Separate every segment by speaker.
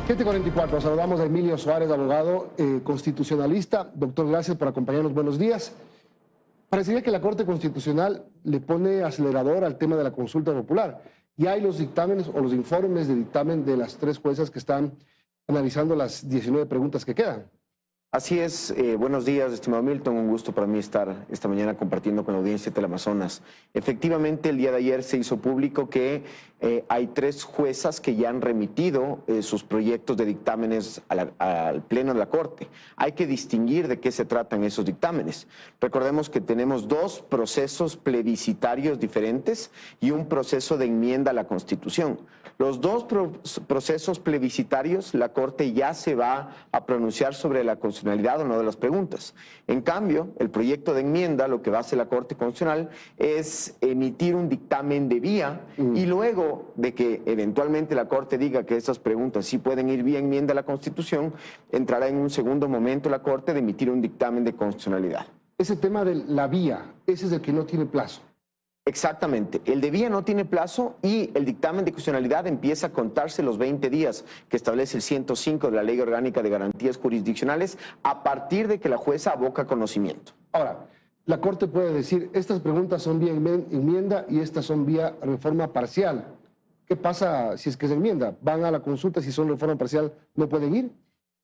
Speaker 1: 7:44, saludamos a Emilio Suárez, abogado constitucionalista. Doctor, gracias por acompañarnos, buenos días. Parecería que la Corte Constitucional le pone acelerador al tema de la consulta popular. Ya hay los dictámenes o los informes de dictamen de las tres juezas que están analizando las 19 preguntas que quedan.
Speaker 2: Así es, buenos días, estimado Milton, un gusto para mí estar esta mañana compartiendo con la audiencia de Teleamazonas. Efectivamente, el día de ayer se hizo público que hay tres juezas que ya han remitido sus proyectos de dictámenes al Pleno de la Corte. Hay que distinguir de qué se tratan esos dictámenes. Recordemos que tenemos dos procesos plebiscitarios diferentes y un proceso de enmienda a la Constitución. Los dos procesos plebiscitarios, la Corte ya se va a pronunciar sobre la constitucionalidad o no de las preguntas. En cambio, el proyecto de enmienda, lo que va a hacer la Corte Constitucional es emitir un dictamen de vía y luego de que eventualmente la Corte diga que esas preguntas sí pueden ir vía enmienda a la Constitución, entrará en un segundo momento la Corte de emitir un dictamen de constitucionalidad.
Speaker 1: Ese tema de la vía, ese es el que no tiene plazo.
Speaker 2: Exactamente. El de vía no tiene plazo y el dictamen de constitucionalidad empieza a contarse los 20 días que establece el 105 de la Ley Orgánica de Garantías Jurisdiccionales a partir de que la jueza aboca conocimiento.
Speaker 1: Ahora, la Corte puede decir, estas preguntas son vía enmienda y estas son vía reforma parcial. ¿Qué pasa si es que es enmienda? ¿Van a la consulta? Si son reforma parcial, ¿no pueden ir?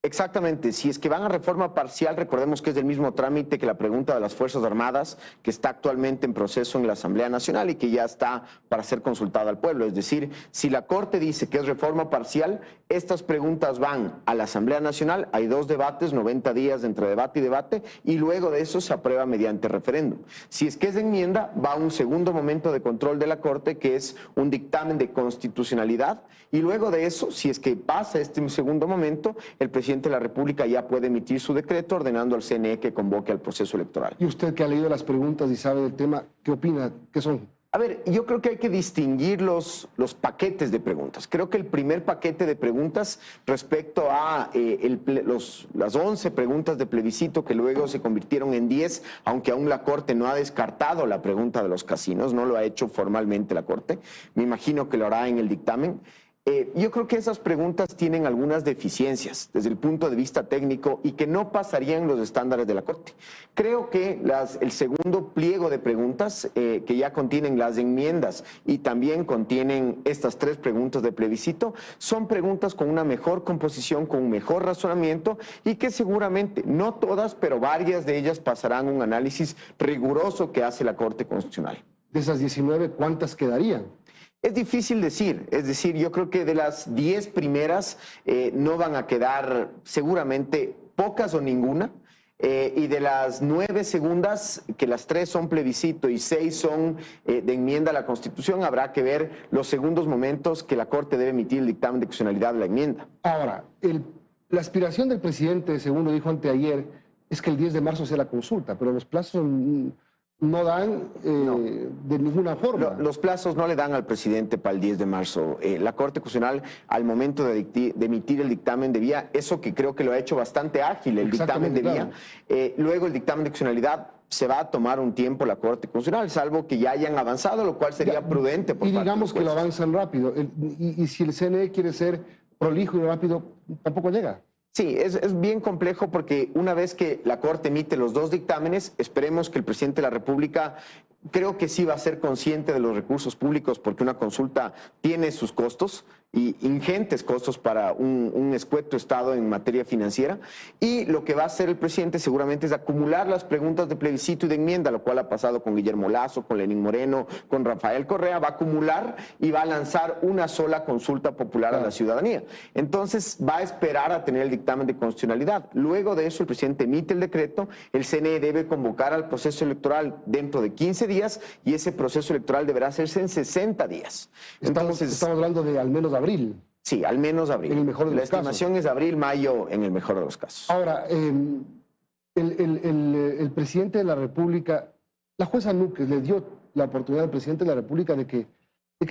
Speaker 2: Exactamente, si es que van a reforma parcial, recordemos que es del mismo trámite que la pregunta de las Fuerzas Armadas, que está actualmente en proceso en la Asamblea Nacional y que ya está para ser consultada al pueblo. Es decir, si la Corte dice que es reforma parcial, estas preguntas van a la Asamblea Nacional, hay dos debates, 90 días entre debate y debate, y luego de eso se aprueba mediante referéndum. Si es que es de enmienda, va a un segundo momento de control de la Corte, que es un dictamen de constitucionalidad, y luego de eso, si es que pasa este segundo momento, el presidente de la República ya puede emitir su decreto ordenando al CNE que convoque al proceso electoral.
Speaker 1: Y usted que ha leído las preguntas y sabe del tema, ¿qué opina? ¿Qué son?
Speaker 2: A ver, yo creo que hay que distinguir los paquetes de preguntas. Creo que el primer paquete de preguntas respecto a las 11 preguntas de plebiscito que luego se convirtieron en 10, aunque aún la Corte no ha descartado la pregunta de los casinos, no lo ha hecho formalmente la Corte, me imagino que lo hará en el dictamen. Yo creo que esas preguntas tienen algunas deficiencias desde el punto de vista técnico y que no pasarían los estándares de la Corte. Creo que el segundo pliego de preguntas que ya contienen las enmiendas y también contienen estas tres preguntas de plebiscito son preguntas con una mejor composición, con un mejor razonamiento y que seguramente, no todas, pero varias de ellas pasarán un análisis riguroso que hace la Corte Constitucional.
Speaker 1: De esas 19, ¿cuántas quedarían?
Speaker 2: Es difícil decir, es decir, yo creo que de las 10 primeras no van a quedar seguramente pocas o ninguna, y de las 9 segundas, que las 3 son plebiscito y 6 son de enmienda a la Constitución, habrá que ver los segundos momentos que la Corte debe emitir el dictamen de constitucionalidad de la enmienda.
Speaker 1: Ahora, la aspiración del presidente, según lo dijo anteayer, es que el 10 de marzo sea la consulta, pero los plazos no dan de ninguna forma.
Speaker 2: Los plazos no le dan al presidente para el 10 de marzo. La Corte Constitucional, al momento de emitir el dictamen de vía, eso que creo que lo ha hecho bastante ágil, el dictamen de vía, luego el dictamen de constitucionalidad, se va a tomar un tiempo la Corte Constitucional, salvo que ya hayan avanzado, lo cual sería prudente.
Speaker 1: Y digamos que lo avanzan rápido. Y si el CNE quiere ser prolijo y rápido, tampoco llega.
Speaker 2: Sí, es bien complejo porque una vez que la Corte emite los dos dictámenes, esperemos que el presidente de la República, creo que sí va a ser consciente de los recursos públicos porque una consulta tiene sus costos y ingentes costos para un escueto Estado en materia financiera, y lo que va a hacer el presidente seguramente es acumular las preguntas de plebiscito y de enmienda, lo cual ha pasado con Guillermo Lasso, con Lenín Moreno, con Rafael Correa, va a acumular y va a lanzar una sola consulta popular a la ciudadanía. Entonces va a esperar a tener el dictamen de constitucionalidad. Luego de eso el presidente emite el decreto, el CNE debe convocar al proceso electoral dentro de 15 días y ese proceso electoral deberá hacerse en 60 días.
Speaker 1: Estamos hablando de al menos abril.
Speaker 2: Sí, al menos abril.
Speaker 1: En el mejor de los casos.
Speaker 2: La estimación es abril, mayo, en el mejor de los casos.
Speaker 1: Ahora, el presidente de la República, la jueza Núñez le dio la oportunidad al presidente de la República de que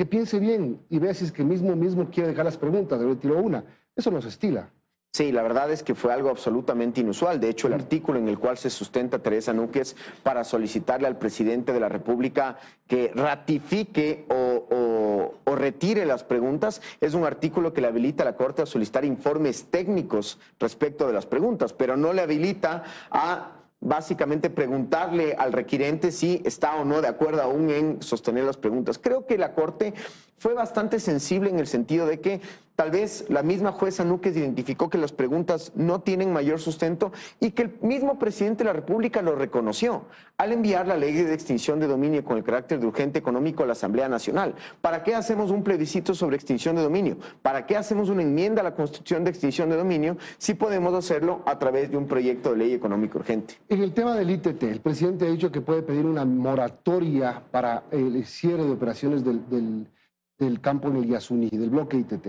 Speaker 1: piense bien y vea si es que mismo quiere dejar las preguntas, le retiró una. Eso no se estila.
Speaker 2: Sí, la verdad es que fue algo absolutamente inusual. De hecho, el artículo en el cual se sustenta Teresa Núñez para solicitarle al presidente de la República que ratifique o o retire las preguntas. Es un artículo que le habilita a la Corte a solicitar informes técnicos respecto de las preguntas, pero no le habilita a básicamente preguntarle al requirente si está o no de acuerdo aún en sostener las preguntas. Creo que la Corte fue bastante sensible en el sentido de que tal vez la misma jueza Núñez identificó que las preguntas no tienen mayor sustento y que el mismo presidente de la República lo reconoció al enviar la ley de extinción de dominio con el carácter de urgente económico a la Asamblea Nacional. ¿Para qué hacemos un plebiscito sobre extinción de dominio? ¿Para qué hacemos una enmienda a la Constitución de extinción de dominio si podemos hacerlo a través de un proyecto de ley económico urgente?
Speaker 1: En el tema del ITT, el presidente ha dicho que puede pedir una moratoria para el cierre de operaciones del campo en el Yasuní, del bloque ITT.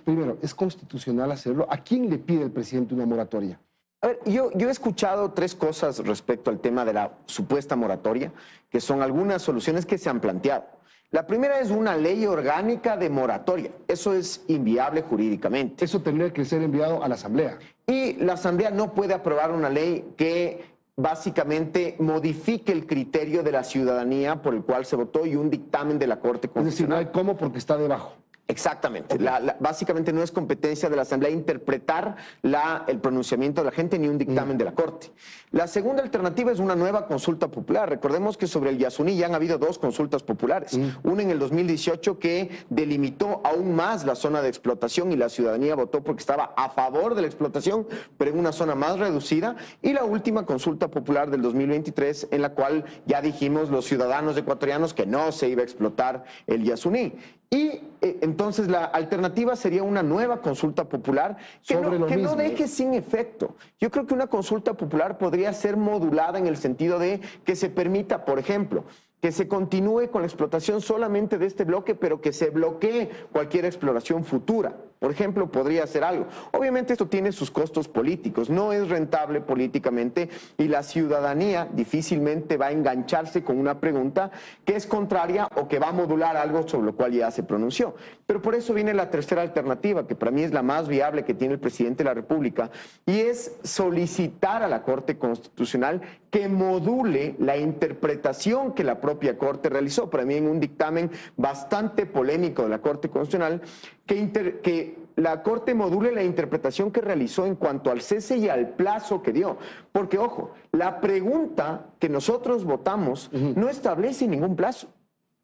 Speaker 1: Primero, ¿es constitucional hacerlo? ¿A quién le pide el presidente una moratoria?
Speaker 2: A ver, yo he escuchado tres cosas respecto al tema de la supuesta moratoria, que son algunas soluciones que se han planteado. La primera es una ley orgánica de moratoria. Eso es inviable jurídicamente.
Speaker 1: Eso tendría que ser enviado a la Asamblea.
Speaker 2: Y la Asamblea no puede aprobar una ley que básicamente modifique el criterio de la ciudadanía por el cual se votó y un dictamen de la Corte Constitucional.
Speaker 1: Es decir, no hay cómo porque está debajo.
Speaker 2: Exactamente.
Speaker 1: Okay.
Speaker 2: Básicamente no es competencia de la Asamblea interpretar el pronunciamiento de la gente ni un dictamen de la Corte. La segunda alternativa es una nueva consulta popular. Recordemos que sobre el Yasuní ya han habido dos consultas populares. Una en el 2018 que delimitó aún más la zona de explotación y la ciudadanía votó porque estaba a favor de la explotación, pero en una zona más reducida. Y la última consulta popular del 2023 en la cual ya dijimos los ciudadanos ecuatorianos que no se iba a explotar el Yasuní. Y entonces la alternativa sería una nueva consulta popular que no deje sin efecto. Yo creo que una consulta popular podría ser modulada en el sentido de que se permita, por ejemplo, que se continúe con la explotación solamente de este bloque, pero que se bloquee cualquier exploración futura. Por ejemplo, podría hacer algo. Obviamente esto tiene sus costos políticos, no es rentable políticamente y la ciudadanía difícilmente va a engancharse con una pregunta que es contraria o que va a modular algo sobre lo cual ya se pronunció. Pero por eso viene la tercera alternativa, que para mí es la más viable que tiene el presidente de la República, y es solicitar a la Corte Constitucional que module la interpretación que la propia Corte realizó. Para mí en un dictamen bastante polémico de la Corte Constitucional, que la Corte module la interpretación que realizó en cuanto al cese y al plazo que dio. Porque, ojo, la pregunta que nosotros votamos no establece ningún plazo.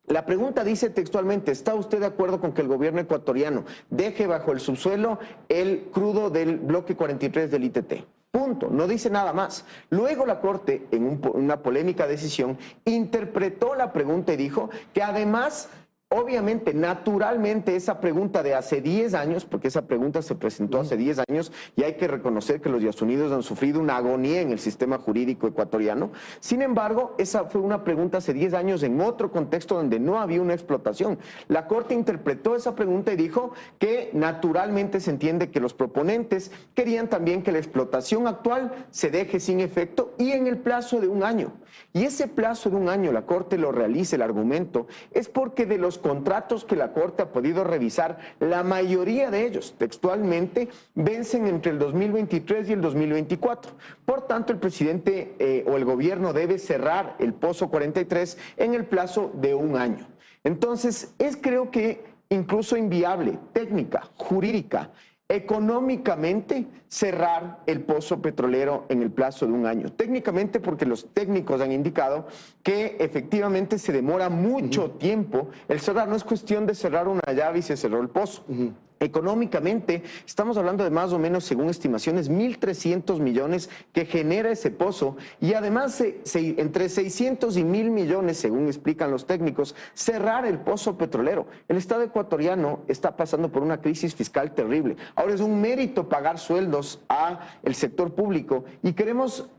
Speaker 2: La pregunta dice textualmente, ¿está usted de acuerdo con que el gobierno ecuatoriano deje bajo el subsuelo el crudo del bloque 43 del ITT? Punto, no dice nada más. Luego la Corte, en una polémica decisión, interpretó la pregunta y dijo que además, obviamente, naturalmente, esa pregunta de hace 10 años, porque esa pregunta se presentó hace 10 años y hay que reconocer que los yasuníes han sufrido una agonía en el sistema jurídico ecuatoriano. Sin embargo, esa fue una pregunta hace 10 años en otro contexto donde no había una explotación. La Corte interpretó esa pregunta y dijo que naturalmente se entiende que los proponentes querían también que la explotación actual se deje sin efecto y en el plazo de un año. Y ese plazo de un año la Corte lo realice, el argumento, es porque de los contratos que la Corte ha podido revisar, la mayoría de ellos, textualmente, vencen entre el 2023 y el 2024. Por tanto, el presidente o el gobierno debe cerrar el Pozo 43 en el plazo de un año. Entonces, creo que incluso inviable, técnica, jurídica, económicamente cerrar el pozo petrolero en el plazo de un año. Técnicamente porque los técnicos han indicado que efectivamente se demora mucho tiempo el cerrar. No es cuestión de cerrar una llave y se cerró el pozo. Económicamente, estamos hablando de más o menos, según estimaciones, 1.300 millones que genera ese pozo y además entre 600 y 1.000 millones, según explican los técnicos, cerrar el pozo petrolero. El Estado ecuatoriano está pasando por una crisis fiscal terrible. Ahora es un mérito pagar sueldos al sector público y queremos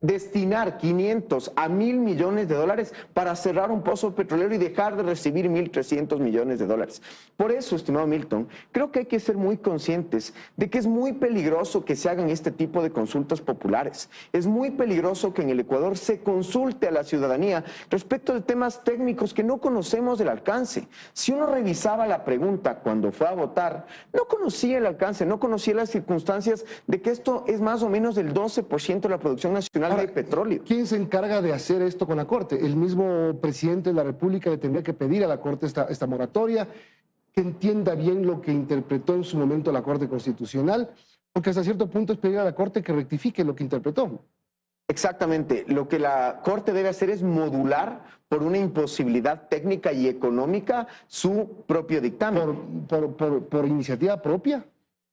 Speaker 2: destinar 500 a 1.000 millones de dólares para cerrar un pozo petrolero y dejar de recibir 1.300 millones de dólares. Por eso, estimado Milton, creo que hay que ser muy conscientes de que es muy peligroso que se hagan este tipo de consultas populares. Es muy peligroso que en el Ecuador se consulte a la ciudadanía respecto de temas técnicos que no conocemos el alcance. Si uno revisaba la pregunta cuando fue a votar, no conocía el alcance, no conocía las circunstancias de que esto es más o menos del 12% de la producción nacional de petróleo.
Speaker 1: ¿Quién se encarga de hacer esto con la Corte? El mismo presidente de la República le tendría que pedir a la Corte esta moratoria, que entienda bien lo que interpretó en su momento la Corte Constitucional, porque hasta cierto punto es pedir a la Corte que rectifique lo que interpretó.
Speaker 2: Exactamente. Lo que la Corte debe hacer es modular por una imposibilidad técnica y económica su propio dictamen.
Speaker 1: ¿Por iniciativa propia?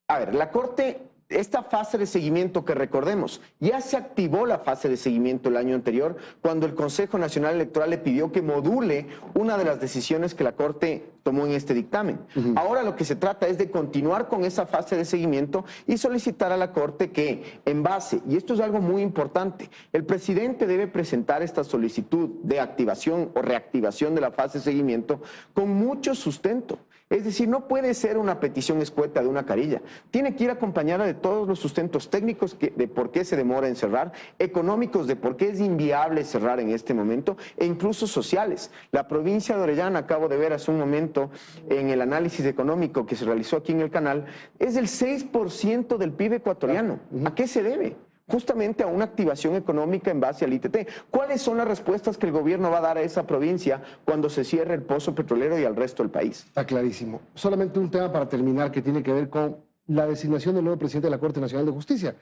Speaker 2: A ver, la Corte, esta fase de seguimiento que recordemos, ya se activó la fase de seguimiento el año anterior cuando el Consejo Nacional Electoral le pidió que module una de las decisiones que la Corte tomó en este dictamen. Ahora lo que se trata es de continuar con esa fase de seguimiento y solicitar a la Corte que, en base, y esto es algo muy importante, el presidente debe presentar esta solicitud de activación o reactivación de la fase de seguimiento con mucho sustento. Es decir, no puede ser una petición escueta de una carilla. Tiene que ir acompañada de todos los sustentos técnicos de por qué se demora en cerrar, económicos de por qué es inviable cerrar en este momento, e incluso sociales. La provincia de Orellana, acabo de ver hace un momento en el análisis económico que se realizó aquí en el canal, es del 6% del PIB ecuatoriano. ¿A qué se debe? Justamente a una activación económica en base al ITT. ¿Cuáles son las respuestas que el gobierno va a dar a esa provincia cuando se cierre el pozo petrolero y al resto del país?
Speaker 1: Está clarísimo. Solamente un tema para terminar que tiene que ver con la designación del nuevo presidente de la Corte Nacional de Justicia.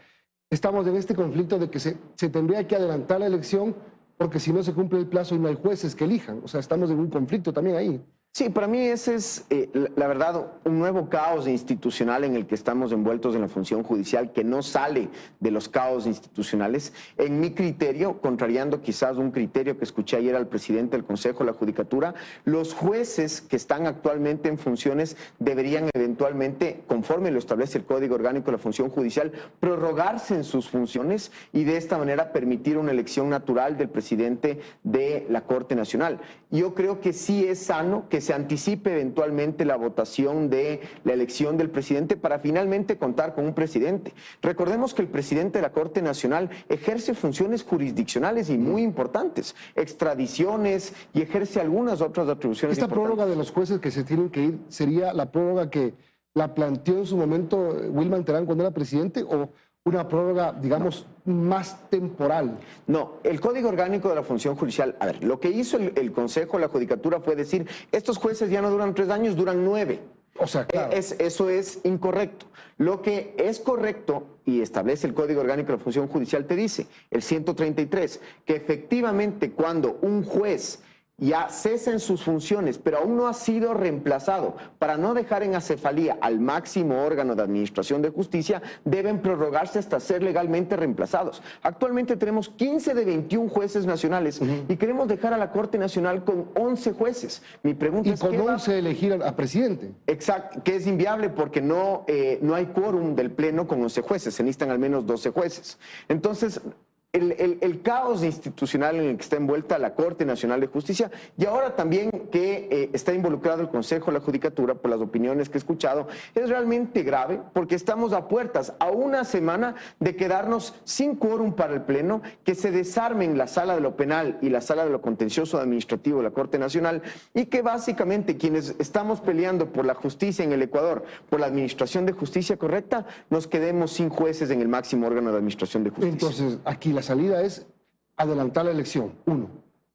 Speaker 1: Estamos en este conflicto de que se tendría que adelantar la elección porque si no se cumple el plazo y no hay jueces que elijan. O sea, estamos en un conflicto también ahí.
Speaker 2: Sí, para mí ese es, la verdad, un nuevo caos institucional en el que estamos envueltos en la función judicial que no sale de los caos institucionales. En mi criterio, contrariando quizás un criterio que escuché ayer al presidente del Consejo de la Judicatura, los jueces que están actualmente en funciones deberían eventualmente, conforme lo establece el Código Orgánico de la Función Judicial, prorrogarse en sus funciones y de esta manera permitir una elección natural del presidente de la Corte Nacional. Yo creo que sí es sano que se anticipe eventualmente la votación de la elección del presidente para finalmente contar con un presidente. Recordemos que el presidente de la Corte Nacional ejerce funciones jurisdiccionales y muy importantes, extradiciones y ejerce algunas otras atribuciones
Speaker 1: Esta
Speaker 2: importantes.
Speaker 1: prórroga de los jueces que se tienen que ir sería la prórroga que la planteó en su momento Wilman Terán cuando era presidente o una prórroga, digamos, más temporal.
Speaker 2: No, el Código Orgánico de la Función Judicial, a ver, lo que hizo el Consejo de la Judicatura fue decir, estos jueces ya no duran 3 años, duran 9.
Speaker 1: O sea, claro.
Speaker 2: Eso es incorrecto. Lo que es correcto y establece el Código Orgánico de la Función Judicial te dice, el 133, que efectivamente cuando un juez ya cesa en sus funciones, pero aún no ha sido reemplazado, para no dejar en acefalía al máximo órgano de administración de justicia, deben prorrogarse hasta ser legalmente reemplazados. Actualmente tenemos 15 de 21 jueces nacionales y queremos dejar a la Corte Nacional con 11 jueces. Mi pregunta es...
Speaker 1: Y con 11 elegir a presidente.
Speaker 2: Exacto, que es inviable porque no hay quórum del Pleno con 11 jueces, se necesitan al menos 12 jueces. Entonces... El caos institucional en el que está envuelta la Corte Nacional de Justicia y ahora también que está involucrado el Consejo de la Judicatura por las opiniones que he escuchado, es realmente grave porque estamos a puertas, a una semana de quedarnos sin quórum para el Pleno, que se desarmen la Sala de lo Penal y la Sala de lo Contencioso Administrativo de la Corte Nacional y que básicamente quienes estamos peleando por la justicia en el Ecuador, por la administración de justicia correcta, nos quedemos sin jueces en el máximo órgano de administración de justicia.
Speaker 1: Entonces, aquí la salida es adelantar la elección, 1.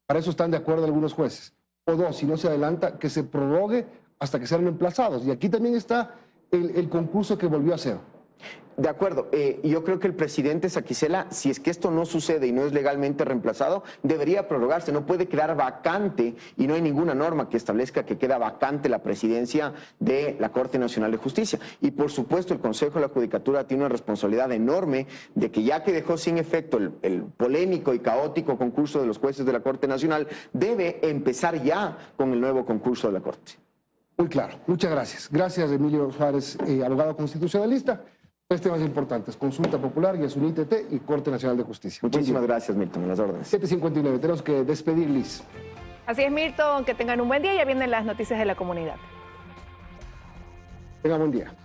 Speaker 1: Para eso están de acuerdo algunos jueces. O 2, si no se adelanta, que se prorrogue hasta que sean reemplazados. Y aquí también está el concurso que volvió a hacer.
Speaker 2: De acuerdo, yo creo que el presidente Saquicela, si es que esto no sucede y no es legalmente reemplazado, debería prorrogarse, no puede quedar vacante y no hay ninguna norma que establezca que queda vacante la presidencia de la Corte Nacional de Justicia. Y por supuesto el Consejo de la Judicatura tiene una responsabilidad enorme de que ya que dejó sin efecto el polémico y caótico concurso de los jueces de la Corte Nacional, debe empezar ya con el nuevo concurso de la Corte.
Speaker 1: Muy claro, muchas gracias. Gracias, Emilio Suárez, abogado constitucionalista. 3 temas importantes, consulta popular, y un ITT y Corte Nacional de Justicia.
Speaker 2: Muchísimas gracias, Milton, en las órdenes.
Speaker 1: 7:59, tenemos que despedir, Liz.
Speaker 3: Así es, Milton, que tengan un buen día, ya vienen las noticias de la comunidad.
Speaker 1: Tenga buen día.